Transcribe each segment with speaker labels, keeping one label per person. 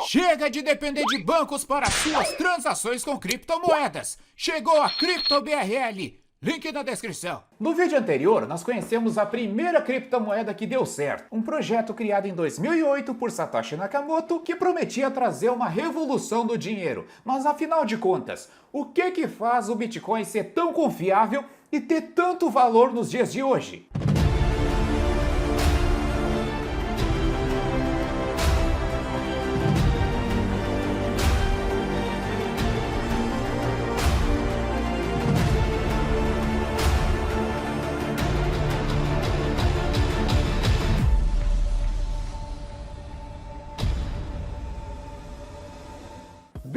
Speaker 1: Chega de depender de bancos para suas transações com criptomoedas. Chegou a CryptoBRL. Link na descrição. No vídeo anterior, nós conhecemos a primeira criptomoeda que deu certo. Um projeto criado em 2008 por Satoshi Nakamoto que prometia trazer uma revolução do dinheiro. Mas afinal de contas, o que faz o Bitcoin ser tão confiável e ter tanto valor nos dias de hoje?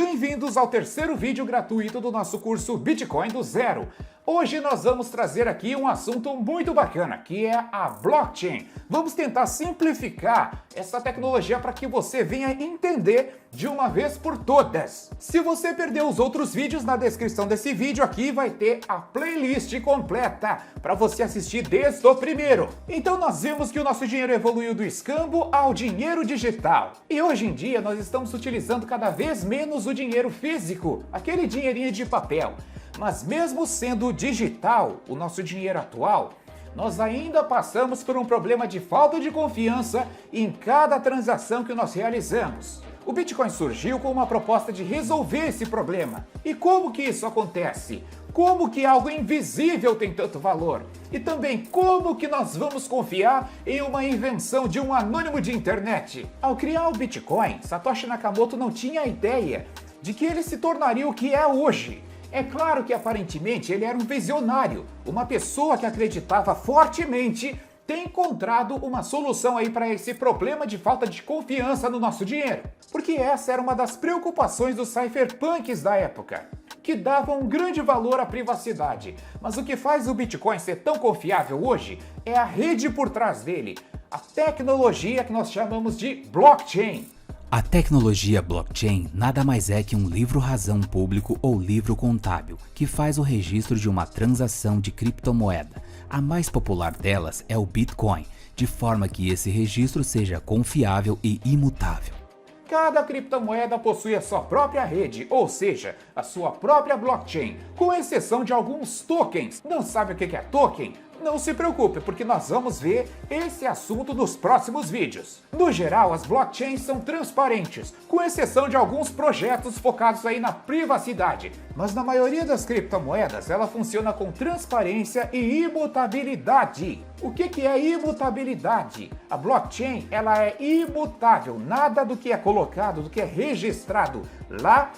Speaker 1: Bem-vindos ao terceiro vídeo gratuito do nosso curso Bitcoin do Zero. Hoje nós vamos trazer aqui um assunto muito bacana, que é a blockchain. Vamos tentar simplificar essa tecnologia para que você venha entender de uma vez por todas. Se você perdeu os outros vídeos, na descrição desse vídeo aqui vai ter a playlist completa para você assistir desde o primeiro. Então nós vimos que o nosso dinheiro evoluiu do escambo ao dinheiro digital. E hoje em dia nós estamos utilizando cada vez menos o dinheiro físico, aquele dinheirinho de papel. Mas mesmo sendo digital, o nosso dinheiro atual, nós ainda passamos por um problema de falta de confiança em cada transação que nós realizamos. O Bitcoin surgiu com uma proposta de resolver esse problema. E como que isso acontece? Como que algo invisível tem tanto valor? E também como que nós vamos confiar em uma invenção de um anônimo de internet? Ao criar o Bitcoin, Satoshi Nakamoto não tinha ideia de que ele se tornaria o que é hoje. É claro que aparentemente ele era um visionário, uma pessoa que acreditava fortemente ter encontrado uma solução aí para esse problema de falta de confiança no nosso dinheiro. Porque essa era uma das preocupações dos cypherpunks da época, que davam um grande valor à privacidade. Mas o que faz o Bitcoin ser tão confiável hoje é a rede por trás dele, a tecnologia que nós chamamos de blockchain.
Speaker 2: A tecnologia blockchain nada mais é que um livro-razão público ou livro contábil, que faz o registro de uma transação de criptomoeda. A mais popular delas é o Bitcoin, de forma que esse registro seja confiável e imutável.
Speaker 1: Cada criptomoeda possui a sua própria rede, ou seja, a sua própria blockchain, com exceção de alguns tokens. Não sabe o que é token? Não se preocupe, porque nós vamos ver esse assunto nos próximos vídeos. No geral, as blockchains são transparentes, com exceção de alguns projetos focados aí na privacidade. Mas na maioria das criptomoedas, ela funciona com transparência e imutabilidade. O que é imutabilidade? A blockchain, ela é imutável. Nada do que é colocado, do que é registrado lá,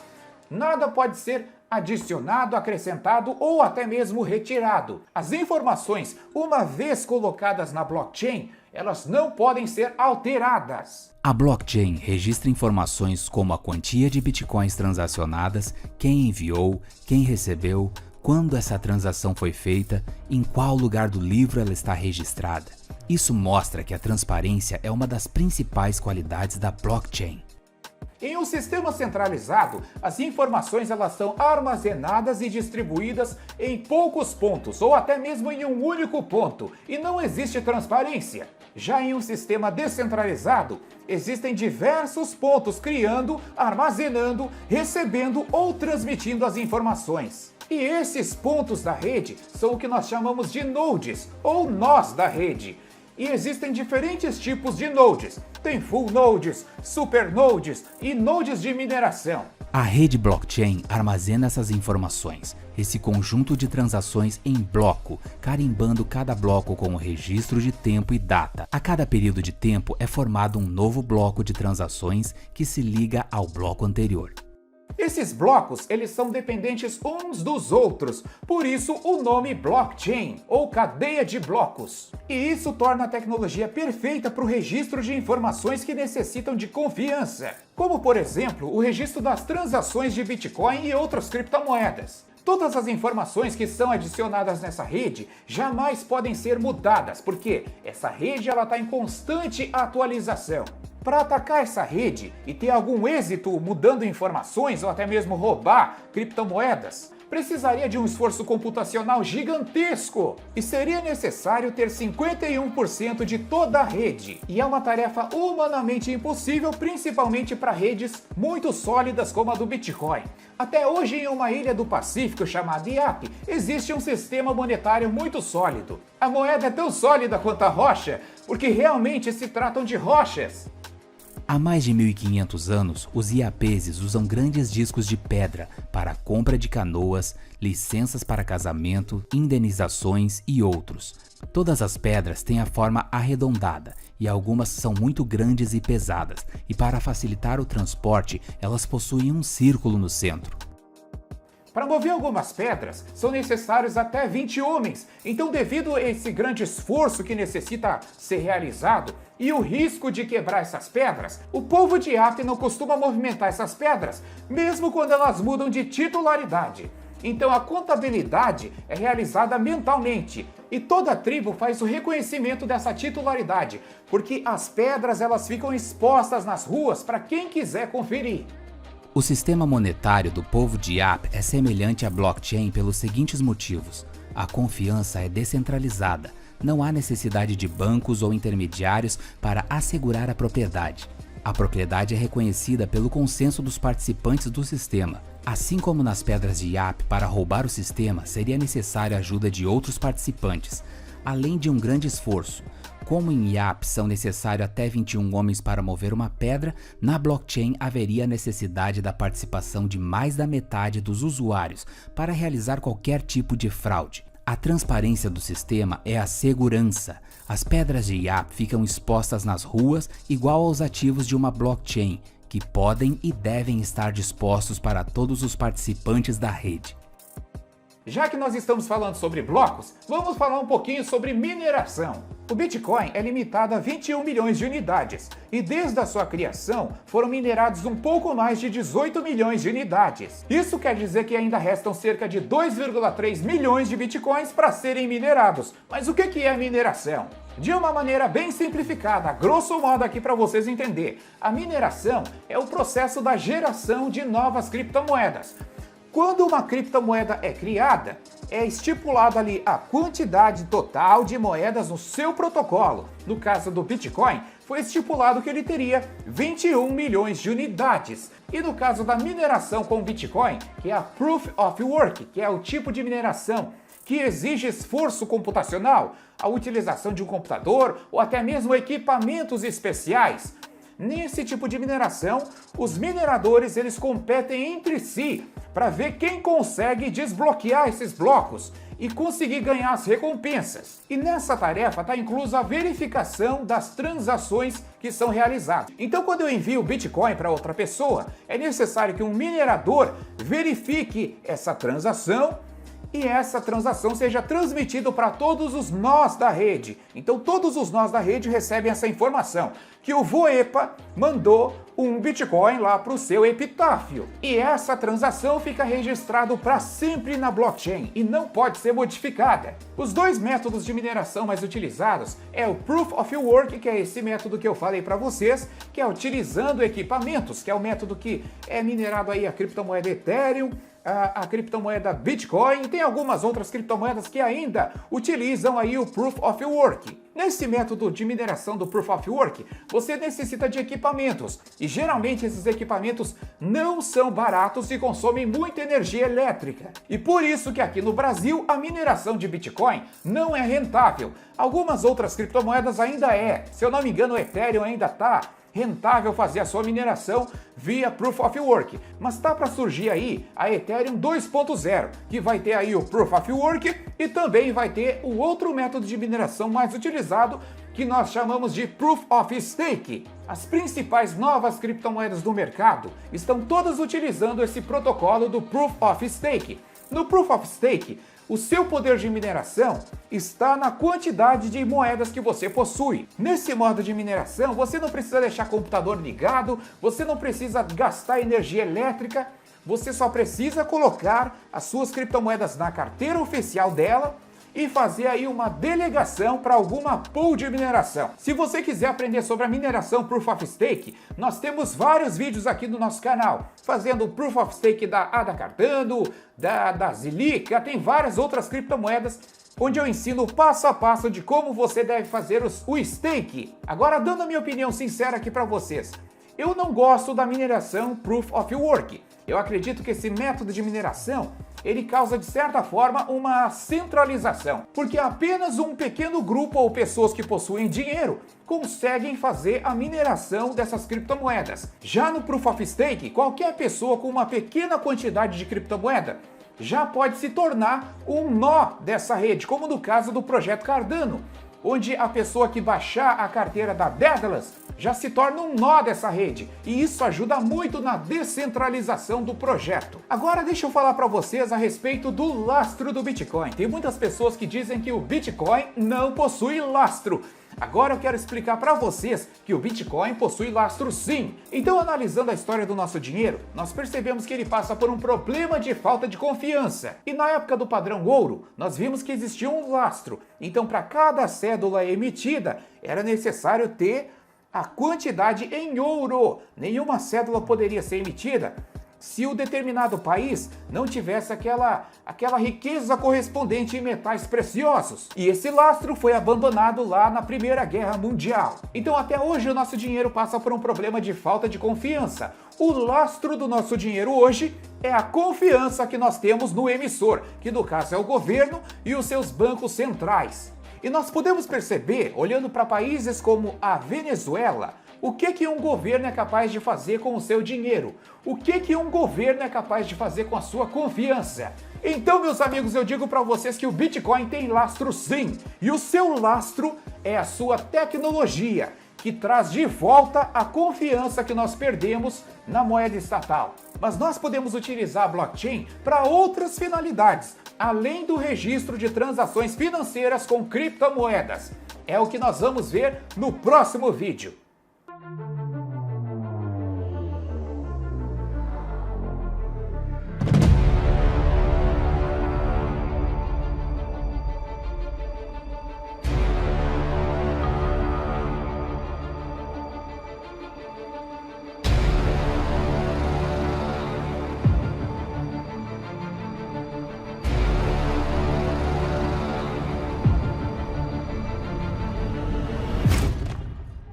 Speaker 1: nada pode ser adicionado, acrescentado ou até mesmo retirado. As informações, uma vez colocadas na blockchain, elas não podem ser alteradas.
Speaker 2: A blockchain registra informações como a quantia de bitcoins transacionadas, quem enviou, quem recebeu, quando essa transação foi feita, em qual lugar do livro ela está registrada. Isso mostra que a transparência é uma das principais qualidades da blockchain.
Speaker 1: Em um sistema centralizado, as informações elas são armazenadas e distribuídas em poucos pontos ou até mesmo em um único ponto, e não existe transparência. Já em um sistema descentralizado, existem diversos pontos criando, armazenando, recebendo ou transmitindo as informações. E esses pontos da rede são o que nós chamamos de nodes ou nós da rede. E existem diferentes tipos de nodes. Tem full nodes, super nodes e nodes de mineração.
Speaker 2: A rede blockchain armazena essas informações, esse conjunto de transações em bloco, carimbando cada bloco com o registro de tempo e data. A cada período de tempo é formado um novo bloco de transações que se liga ao bloco anterior.
Speaker 1: Esses blocos, eles são dependentes uns dos outros, por isso o nome blockchain, ou cadeia de blocos. E isso torna a tecnologia perfeita para o registro de informações que necessitam de confiança, como por exemplo o registro das transações de Bitcoin e outras criptomoedas. Todas as informações que são adicionadas nessa rede jamais podem ser mudadas, porque essa rede está em constante atualização. Para atacar essa rede e ter algum êxito mudando informações ou até mesmo roubar criptomoedas, precisaria de um esforço computacional gigantesco e seria necessário ter 51% de toda a rede. E é uma tarefa humanamente impossível, principalmente para redes muito sólidas como a do Bitcoin. Até hoje, em uma ilha do Pacífico chamada IAP, existe um sistema monetário muito sólido. A moeda é tão sólida quanto a rocha, porque realmente se tratam de rochas.
Speaker 2: Há mais de 1500 anos, os iapeses usam grandes discos de pedra para a compra de canoas, licenças para casamento, indenizações e outros. Todas as pedras têm a forma arredondada e algumas são muito grandes e pesadas, e para facilitar o transporte, elas possuem um círculo no centro.
Speaker 1: Para mover algumas pedras, são necessários até 20 homens. Então, devido a esse grande esforço que necessita ser realizado e o risco de quebrar essas pedras, o povo de IAP não costuma movimentar essas pedras, mesmo quando elas mudam de titularidade. Então, a contabilidade é realizada mentalmente e toda a tribo faz o reconhecimento dessa titularidade, porque as pedras elas ficam expostas nas ruas para quem quiser conferir.
Speaker 2: O sistema monetário do povo de IAP é semelhante à blockchain pelos seguintes motivos. A confiança é descentralizada, não há necessidade de bancos ou intermediários para assegurar a propriedade. A propriedade é reconhecida pelo consenso dos participantes do sistema. Assim como nas pedras de IAP, para roubar o sistema seria necessária a ajuda de outros participantes, além de um grande esforço. Como em IAP são necessários até 21 homens para mover uma pedra, na blockchain haveria necessidade da participação de mais da metade dos usuários para realizar qualquer tipo de fraude. A transparência do sistema é a segurança. As pedras de IAP ficam expostas nas ruas igual aos ativos de uma blockchain, que podem e devem estar dispostos para todos os participantes da rede.
Speaker 1: Já que nós estamos falando sobre blocos, vamos falar um pouquinho sobre mineração. O Bitcoin é limitado a 21 milhões de unidades e desde a sua criação foram minerados um pouco mais de 18 milhões de unidades. Isso quer dizer que ainda restam cerca de 2,3 milhões de Bitcoins para serem minerados. Mas o que é mineração? De uma maneira bem simplificada, grosso modo aqui para vocês entenderem, a mineração é o processo da geração de novas criptomoedas. Quando uma criptomoeda é criada, é estipulada ali a quantidade total de moedas no seu protocolo. No caso do Bitcoin, foi estipulado que ele teria 21 milhões de unidades. E no caso da mineração com Bitcoin, que é a Proof of Work, que é o tipo de mineração que exige esforço computacional, a utilização de um computador ou até mesmo equipamentos especiais. Nesse tipo de mineração, os mineradores eles competem entre si para ver quem consegue desbloquear esses blocos e conseguir ganhar as recompensas. E nessa tarefa está inclusa a verificação das transações que são realizadas. Então, quando eu envio Bitcoin para outra pessoa, é necessário que um minerador verifique essa transação e essa transação seja transmitida para todos os nós da rede. Então todos os nós da rede recebem essa informação, que o Voepa mandou um Bitcoin lá para o seu epitáfio. E essa transação fica registrada para sempre na blockchain e não pode ser modificada. Os dois métodos de mineração mais utilizados é o Proof of Work, que é esse método que eu falei para vocês, que é utilizando equipamentos, que é o método que é minerado aí a criptomoeda Ethereum, a criptomoeda Bitcoin, e tem algumas outras criptomoedas que ainda utilizam aí o Proof of Work. Nesse método de mineração do Proof of Work, você necessita de equipamentos, e geralmente esses equipamentos não são baratos e consomem muita energia elétrica. E por isso que aqui no Brasil a mineração de Bitcoin não é rentável. Algumas outras criptomoedas ainda é, se eu não me engano o Ethereum ainda está rentável fazer a sua mineração via Proof of Work, mas tá para surgir aí a Ethereum 2.0, que vai ter aí o Proof of Work e também vai ter o outro método de mineração mais utilizado, que nós chamamos de Proof of Stake. As principais novas criptomoedas do mercado estão todas utilizando esse protocolo do Proof of Stake. No Proof of Stake, o seu poder de mineração está na quantidade de moedas que você possui. Nesse modo de mineração, você não precisa deixar o computador ligado, você não precisa gastar energia elétrica, você só precisa colocar as suas criptomoedas na carteira oficial dela e fazer aí uma delegação para alguma pool de mineração. Se você quiser aprender sobre a mineração Proof of Stake, nós temos vários vídeos aqui no nosso canal, fazendo o Proof of Stake da ADA Cardano, da Zilliqa, tem várias outras criptomoedas, onde eu ensino passo a passo de como você deve fazer o stake. Agora, dando a minha opinião sincera aqui para vocês, eu não gosto da mineração Proof of Work. Eu acredito que esse método de mineração, ele causa de certa forma uma centralização, porque apenas um pequeno grupo ou pessoas que possuem dinheiro conseguem fazer a mineração dessas criptomoedas. Já no Proof of Stake, qualquer pessoa com uma pequena quantidade de criptomoeda já pode se tornar um nó dessa rede, como no caso do projeto Cardano, onde a pessoa que baixar a carteira da Daedalus já se torna um nó dessa rede, e isso ajuda muito na descentralização do projeto. Agora deixa eu falar para vocês a respeito do lastro do Bitcoin. Tem muitas pessoas que dizem que o Bitcoin não possui lastro. Agora eu quero explicar para vocês que o Bitcoin possui lastro sim. Então, analisando a história do nosso dinheiro, nós percebemos que ele passa por um problema de falta de confiança. E na época do padrão ouro, nós vimos que existia um lastro. Então, para cada cédula emitida, era necessário ter a quantidade em ouro. Nenhuma cédula poderia ser emitida se o determinado país não tivesse aquela riqueza correspondente em metais preciosos. E esse lastro foi abandonado lá na Primeira Guerra Mundial. Então até hoje o nosso dinheiro passa por um problema de falta de confiança. O lastro do nosso dinheiro hoje é a confiança que nós temos no emissor, que no caso é o governo e os seus bancos centrais. E nós podemos perceber, olhando para países como a Venezuela, o que um governo é capaz de fazer com o seu dinheiro? O que um governo é capaz de fazer com a sua confiança? Então, meus amigos, eu digo para vocês que o Bitcoin tem lastro sim. E o seu lastro é a sua tecnologia, que traz de volta a confiança que nós perdemos na moeda estatal. Mas nós podemos utilizar a blockchain para outras finalidades, além do registro de transações financeiras com criptomoedas. É o que nós vamos ver no próximo vídeo.